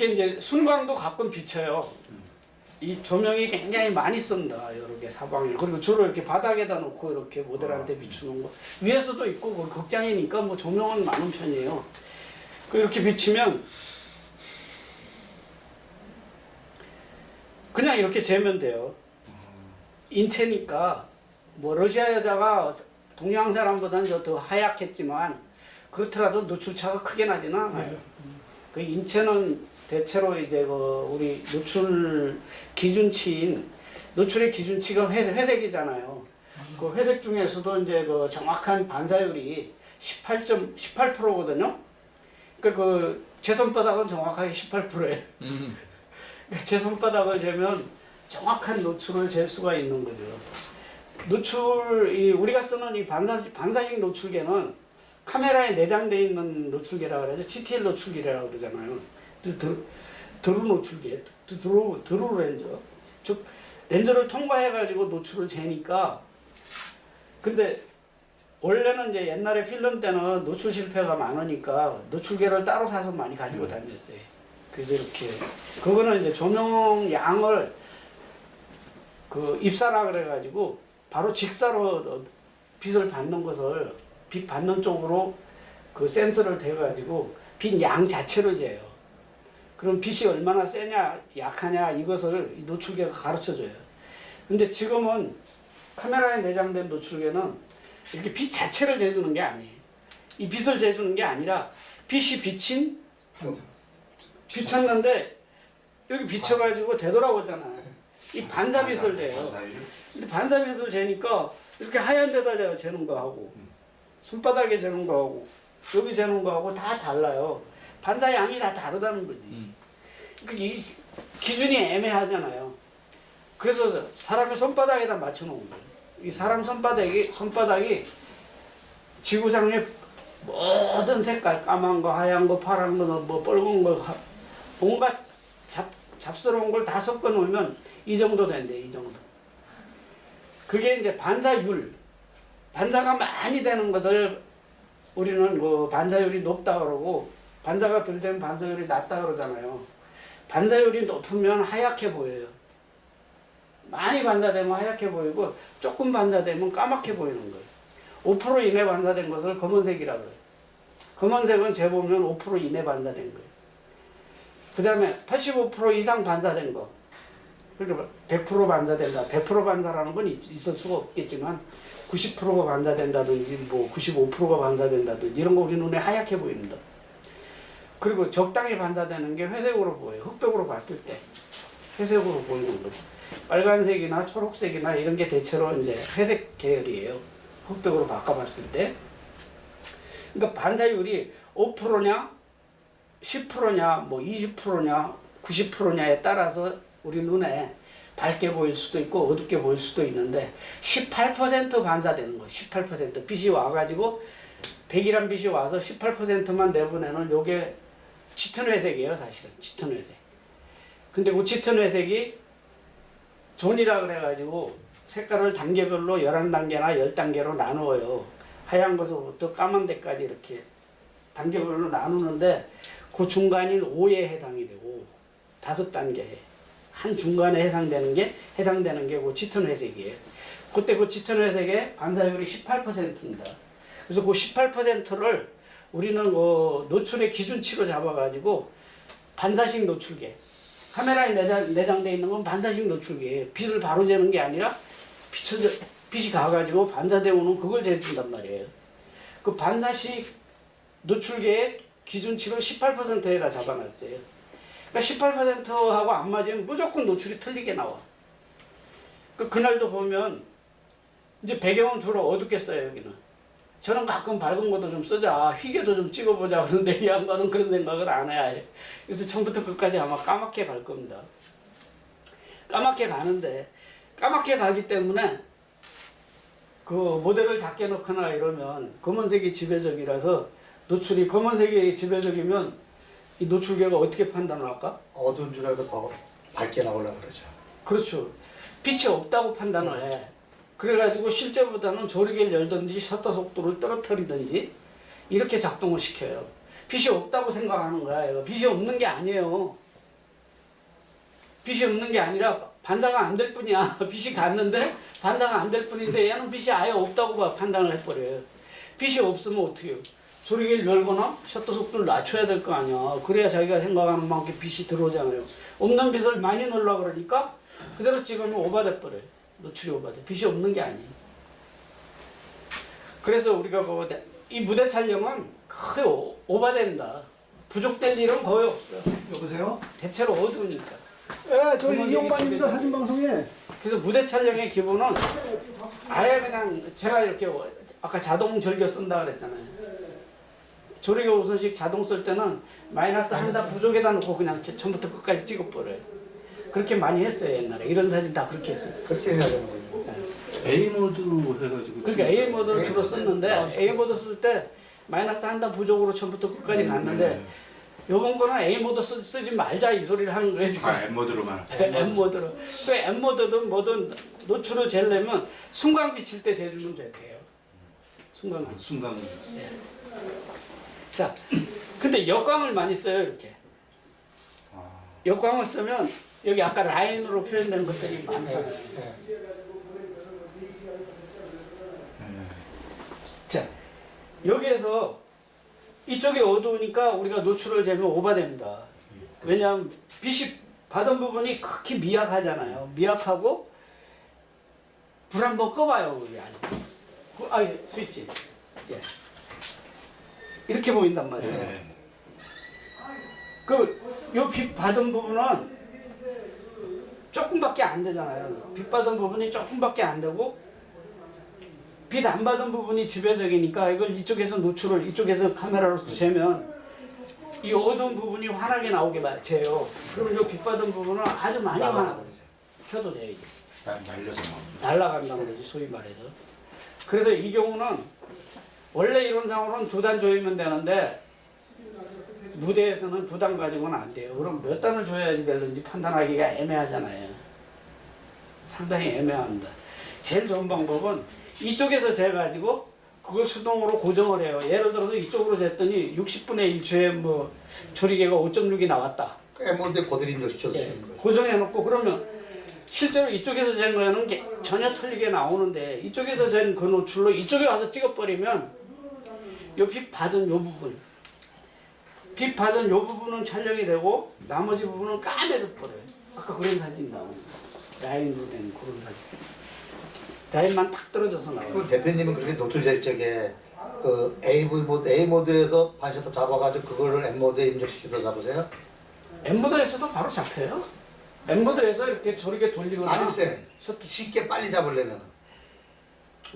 이렇게 이제 순광도 가끔 비쳐요. 이 조명이 굉장히 많이 씁니다. 여러 개 사방에. 그리고 주로 이렇게 바닥에다 놓고 이렇게 모델한테 비추는 거. 위에서도 있고 그 극장이니까 뭐 조명은 많은 편이에요. 이렇게 비치면 그냥 이렇게 재면 돼요. 인체니까 뭐 러시아 여자가 동양 사람보다는 더 하얗겠지만 그렇더라도 노출차가 크게 나지는 않아요. 그 인체는 대체로 이제 그 우리 노출 기준치인 노출의 기준치가 회색이잖아요. 그 회색 중에서도 이제 그 정확한 반사율이 18%거든요. 그러니까 그 제 손바닥은 정확하게 18%예요. 제 손바닥을 재면 정확한 노출을 잴 수가 있는 거죠. 우리가 쓰는 이 반사식 노출계는 카메라에 내장되어 있는 노출계라고 그러죠. TTL 노출계라고 그러잖아요. 드루 노출계, 드루 렌즈. 즉, 렌즈를 통과해가지고 노출을 재니까. 근데, 원래는 이제 옛날에 필름 때는 노출 실패가 많으니까 노출계를 따로 사서 많이 가지고 다녔어요. 그래서 이렇게. 그거는 이제 조명 양을 그 입사라 그래가지고 바로 직사로 빛을 받는 것을 빛 받는 쪽으로 그 센서를 대가지고 빛 양 자체를 재요. 그럼 빛이 얼마나 세냐 약하냐 이것을 노출계가 가르쳐줘요. 근데 지금은 카메라에 내장된 노출계는 이렇게 빛 자체를 재주는 게 아니에요. 이 빛을 재주는 게 아니라 빛이 비쳤는데 여기 비쳐가지고 되돌아오잖아요. 이 반사빛을 재요. 근데 반사빛을 재니까 이렇게 하얀 데다 재는 거하고 손바닥에 재는 거하고 여기 재는 거하고 다 달라요. 반사 양이 다 다르다는 거지. 그러니까 이 기준이 애매하잖아요. 그래서 사람의 손바닥에다 맞춰놓은 거예요. 이 사람 손바닥이 지구상의 모든 색깔, 까만 거, 하얀 거, 파란 거, 뭐 빨간 거, 온갖 잡스러운 걸 다 섞어 놓으면 이 정도 된대, 이 정도. 그게 이제 반사율. 반사가 많이 되는 것을 우리는 그 반사율이 높다 그러고, 반사가 덜 되면 반사율이 낮다 그러잖아요. 반사율이 높으면 하얗게 보여요. 많이 반사되면 하얗게 보이고, 조금 반사되면 까맣게 보이는 거예요. 5% 이내 반사된 것을 검은색이라고 해요. 검은색은 재보면 5% 이내 반사된 거예요. 그 다음에 85% 이상 반사된 거. 그러니까 100% 반사된다. 100% 반사라는 건 있을 수가 없겠지만 90%가 반사된다든지 뭐 95%가 반사된다든지 이런 거 우리 눈에 하얗게 보입니다. 그리고 적당히 반사되는 게 회색으로 보여요. 흑백으로 봤을 때 회색으로 보이는 거죠. 빨간색이나 초록색이나 이런 게 대체로 이제 회색 계열이에요. 흑백으로 바꿔봤을 때. 그러니까 반사율이 5%냐 10%냐 뭐 20%냐 90%냐에 따라서 우리 눈에 밝게 보일 수도 있고 어둡게 보일 수도 있는데 18% 반사되는 거. 18% 빛이 와가지고 100이란 빛이 와서 18%만 내보내는 요게 짙은 회색이에요. 사실은 짙은 회색. 근데 그 짙은 회색이 존이라 그래가지고 색깔을 단계별로 11단계나 10단계로 나누어요. 하얀 것부터 까만 데까지 이렇게 단계별로 나누는데 그 중간인 5에 해당이 되고 5단계에 한 중간에 해당되는 게 그 짙은 회색이에요. 그때 그 짙은 회색의 반사율이 18%입니다. 그래서 그 18%를 우리는 그 노출의 기준치로 잡아가지고 반사식 노출계. 카메라에 내장되어 있는 건 반사식 노출계예요. 빛을 바로 재는 게 아니라 빛이 가가지고 반사되어 오는 그걸 재준단 말이에요. 그 반사식 노출계의 기준치를 18%에다 잡아놨어요. 그러니까 18%하고 안 맞으면 무조건 노출이 틀리게 나와. 그날도 보면 이제 배경은 주로 어둡게 써요, 여기는. 저는 가끔 밝은 것도 좀 쓰자, 희게도 좀 찍어보자 그러는데 이 양반은 그런 생각을 안 해야 해. 그래서 처음부터 끝까지 아마 까맣게 갈 겁니다. 까맣게 가는데 까맣게 가기 때문에 그 모델을 작게 넣거나 이러면 검은색이 지배적이라서 노출이 검은색이 지배적이면 이 노출계가 어떻게 판단을 할까? 어두운 줄 알고 더 밝게 나오려고 그러죠. 그렇죠. 빛이 없다고 판단을 해. 그래가지고 실제보다는 조리개를 열든지 셔터 속도를 떨어뜨리든지 이렇게 작동을 시켜요. 빛이 없다고 생각하는 거야. 빛이 없는 게 아니에요. 빚이 없는 게 아니라 반사가 안 될 뿐이야. 빚이 갔는데 반사가 안 될 뿐인데 얘는 빚이 아예 없다고 판단을 해버려요. 빚이 없으면 어떻게 해요? 조리개를 열거나 셔터 속도를 낮춰야 될 거 아니야. 그래야 자기가 생각하는 만큼 빚이 들어오잖아요. 없는 빚을 많이 넣으려고 그러니까 그대로 찍으면 오바돼 버려요. 노출이 오바돼. 빚이 없는 게 아니에요. 그래서 우리가 이 무대 촬영은 거의 오바된다. 부족될 일은 거의 없어요. 여보세요? 대체로 어두우니까. 예, 저희 이용반입니다. 사진 방송에. 그래서 무대 촬영의 기본은 아예 그냥 제가 이렇게 아까 자동 절겨 쓴다 그랬잖아요. 조리개 우선식 자동 쓸 때는 마이너스 하나 부족에다 놓고 그냥 처음부터 끝까지 찍어버려요. 그렇게 많이 했어요 옛날에. 이런 사진 다 그렇게 했어요. 그렇게 해야 되는 거예요. A 모드로 해가지고. 그러니까 A 모드를 주로 A 썼는데 A 모드 쓸 때 마이너스 한 단 부족으로 처음부터 끝까지 갔는데 요번 거는 A 모드 쓰지 말자 이 소리를 하는 거예요 지금. M 모드로만. M 모드로. 또 M 모드든 뭐든 노출을 재려면 순간 비칠 때 재주면 돼요. 순간 비치. 순간. 자, 근데 역광을 많이 써요 이렇게. 역광을 쓰면 여기 아까 라인으로 표현된 것들이 많잖아요. 예. 자, 여기에서 이쪽이 어두우니까 우리가 노출을 재면 오바됩니다. 왜냐하면 빛이 받은 부분이 극히 미약하잖아요. 미약하고 불 한번 꺼봐요 우리 안에. 스위치. 예. 이렇게 보인단 말이에요. 요 빛 받은 부분은 조금밖에 안 되잖아요. 빛 받은 부분이 조금밖에 안 되고 빛 안 받은 부분이 지배적이니까 이걸 이쪽에서 노출을 이쪽에서 카메라로 재면 이 어두운 부분이 환하게 나오게 재요. 그럼 이 빛 받은 부분은 아주 많이 켜도 돼요. 이게. 날려서. 날아간다는 거지 소위 말해서. 그래서 이 경우는 원래 이론상으로는 2단 조이면 되는데 무대에서는 2단 가지고는 안 돼요. 그럼 몇 단을 줘야지 되는지 판단하기가 애매하잖아요. 상당히 애매합니다. 제일 좋은 방법은 이쪽에서 재가지고 그걸 수동으로 고정을 해요. 예를 들어서 이쪽으로 쟀더니 60분의 1초에 뭐 조리개가 5.6이 나왔다. 에모드 고드림 시켜서 예, 쓰는 거예요. 고정해놓고 그러면 실제로 이쪽에서 잰 거는 게 전혀 틀리게 나오는데 이쪽에서 잰 그 노출로 이쪽에 와서 찍어버리면 요 빛 받은 요 부분 빛 받은 요 부분은 촬영이 되고 나머지 부분은 까매져 버려요. 아까 그런 사진이 나오는 라인으로 된 그런 사진. 라인만 딱 떨어져서 나와요. 그럼 대표님은 그렇게 노출 제적에 그 A 모드에서 반샷도 잡아가지고 그거를 M 모드에 입력시켜서 잡으세요? M모드에서도 바로 잡혀요. M모드에서 이렇게 저렇게 돌리거나 아니 쌤 셔터 쉽게 빨리 잡으려면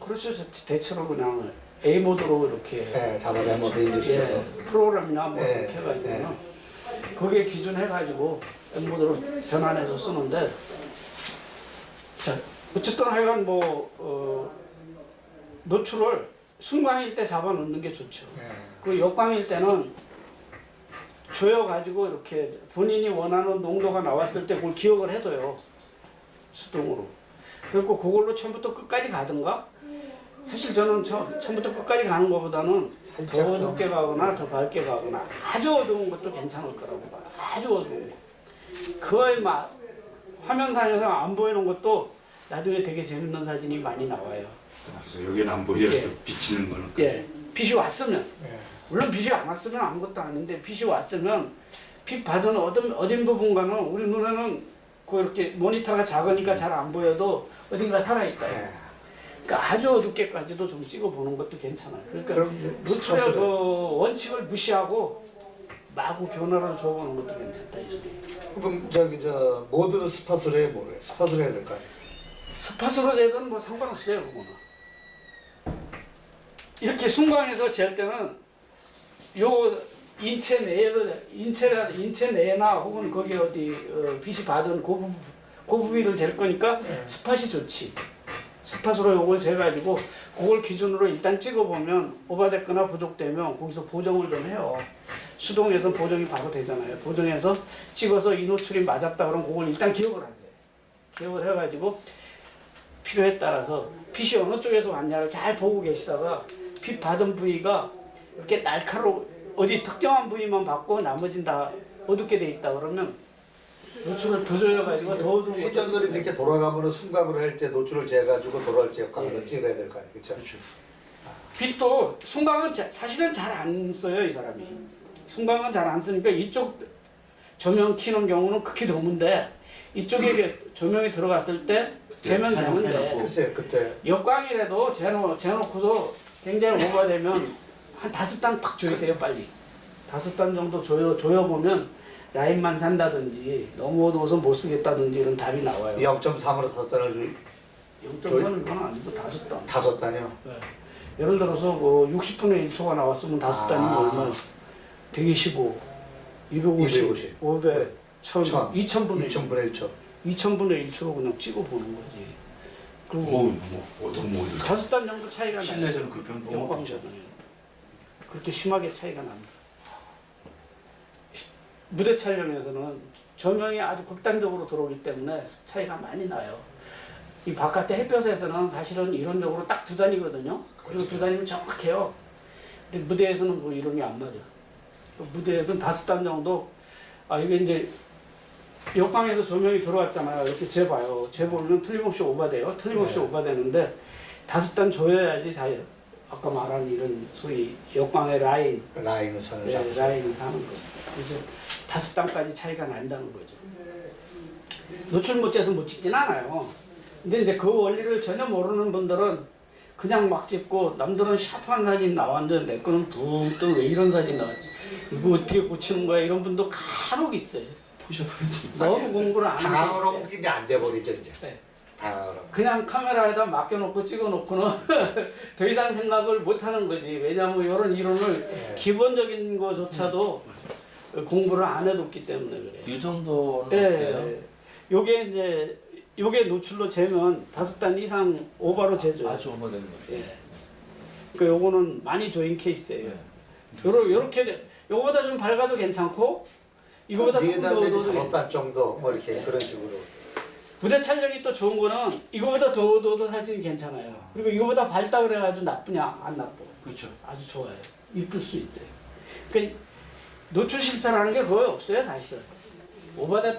그렇죠. 대체로 그냥 A 모드로 이렇게 예, 잡아서 M 모드에 입력시켜서 예, 프로그램이나 뭐 예, 이렇게 해가지고는 그게 기준 해가지고 M 모드로 변환해서 쓰는데 자 어쨌든 하여간 노출을 순광일 때 잡아 놓는 게 좋죠. 예. 그 역광일 때는 조여가지고 이렇게 본인이 원하는 농도가 나왔을 때 그걸 기억을 해둬요. 수동으로. 그리고 그걸로 처음부터 끝까지 가든가 사실 저는 처음부터 끝까지 가는 것보다는 더 어둡게 가거나 더 밝게 가거나 아주 어두운 것도 괜찮을 거라고 봐요. 아주 어두운 거. 거의 막 화면상에서 안 보이는 것도 나중에 되게 재밌는 사진이 많이 나와요. 그래서 여기는 안 보여. 예. 비치는 거는. 예, 빛이 왔으면 예. 물론 빛이 안 왔으면 아무것도 아닌데 빛이 왔으면 빛 받은 어딘 부분가는 우리 눈에는 그 이렇게 모니터가 작으니까 잘 안 보여도 어딘가 살아있다. 예. 그러니까 아주 어둡게까지도 좀 찍어보는 것도 괜찮아요. 그러니까 그럼 노출의 스팟을- 그 원칙을 무시하고 마구 변화를 줘보는 것도 괜찮다 이 소리. 그럼 저 모드는 스팟으로 해 뭐래? 스팟으로 해야 될까요? 스팟으로 재든 뭐 상관없어요 그거는. 이렇게 순광에서 잴 때는 요 인체 내나 혹은 거기 어디 빛이 받은 그 부위를 잴 거니까 스팟이 좋지. 스팟으로 요걸 재가지고 그걸 기준으로 일단 찍어보면 오버됐거나 부족되면 거기서 보정을 좀 해요. 수동에서 보정이 바로 되잖아요. 보정해서 찍어서 이 노출이 맞았다 그러면 그걸 일단 기억을 하세요. 기억을 해가지고 필요에 따라서 빛이 어느 쪽에서 왔냐를 잘 보고 계시다가 빛 받은 부위가 이렇게 날카로워 어디 특정한 부위만 받고 나머지는 다 어둡게 돼 있다 그러면 노출을 더 조여가지고 더 어두운 것도 회전들이 이렇게 돌아가면은 순간으로 할 때 노출을 재가지고 돌아올 때 가면서 예. 찍어야 될 거 아니에요, 그렇죠? 빛도 순광은 사실은 잘 안 써요 이 사람이. 순광은 잘 안 쓰니까 이쪽 조명 켜는 경우는 극히 드문데 이쪽에 이게 조명이 들어갔을 때 재면 되는데 글쎄요, 그때 역광이라도 재놓고도 굉장히 오버되면 한 5단 팍 조이세요 빨리. 5단 정도 조여보면 라인만 산다든지 너무 어두워서 못 쓰겠다든지 이런 답이 나와요. 0.3으로 5단을 0.3은 그건 아니고 5단. 5단이요. 네. 예를 들어서 뭐 60분의 1초가 나왔으면 5단이면 얼마나? 125, 250, 500, 1000, 2000분의 2000분의 1초. 2000분의 1초로 그냥 찍어보는 거지. 그리고 어우 너무 어두워. 5단 정도 차이가 나요. 실내에서는 극혐 너무 영광이잖아요. 그렇게 심하게 차이가 납니다. 무대 촬영에서는 조명이 아주 극단적으로 들어오기 때문에 차이가 많이 나요. 이 바깥에 햇볕에서는 사실은 이론적으로 딱 2단이거든요. 그리고 2단이면 정확해요. 근데 무대에서는 뭐 이론이 안 맞아. 무대에서는 5단 정도. 이게 이제 역광에서 조명이 들어왔잖아요. 이렇게 재봐요. 재보면 틀림없이 오버돼요. 틀림없이 네. 오버되는데 5단 조여야지 잘. 아까 말한 이런 소위 역광의 라인, 라인을 선을 네, 잡고. 라인을 하는 거. 그래서 5단까지 차이가 난다는 거죠. 노출 못 재서 못 찍진 않아요. 근데 이제 그 원리를 전혀 모르는 분들은 그냥 막 찍고 남들은 샤프한 사진 나왔는데 내 거는 붕 뜨고 왜 이런 사진 나왔지? 이거 어떻게 고치는 거야? 이런 분도 간혹 있어요. 포샵을 너무 공부를 안 당황으로 하고 웃기게 안 돼버리죠, 이제. 네. 당황으로. 그냥 카메라에다 맡겨놓고 찍어놓고는 더 이상 생각을 못 하는 거지. 왜냐하면 이런 이론을 네. 기본적인 거조차도 공부를 안 해뒀기 때문에 그래요. 이 정도는 예, 어때요? 요게 이제 요게 노출로 재면 5단 이상 오버로 재죠. 아주 오버되는 거죠. 예. 그러니까 요거는 많이 조인 케이스예요. 네. 요렇게 요거보다 좀 밝아도 괜찮고 이거보다 조금 더 4단 내지 어두워도 5단 정도 뭐 이렇게 네. 그런 식으로. 무대 촬영이 또 좋은 거는 이거보다 더 어두워도 사실은 괜찮아요. 그리고 이거보다 밝다 그래가지고 나쁘냐? 안 나빠. 그렇죠. 아주 좋아요. 이쁠 수 있어요. 그러니까 노출 실패라는 게 거의 없어요, 사실. 오버됐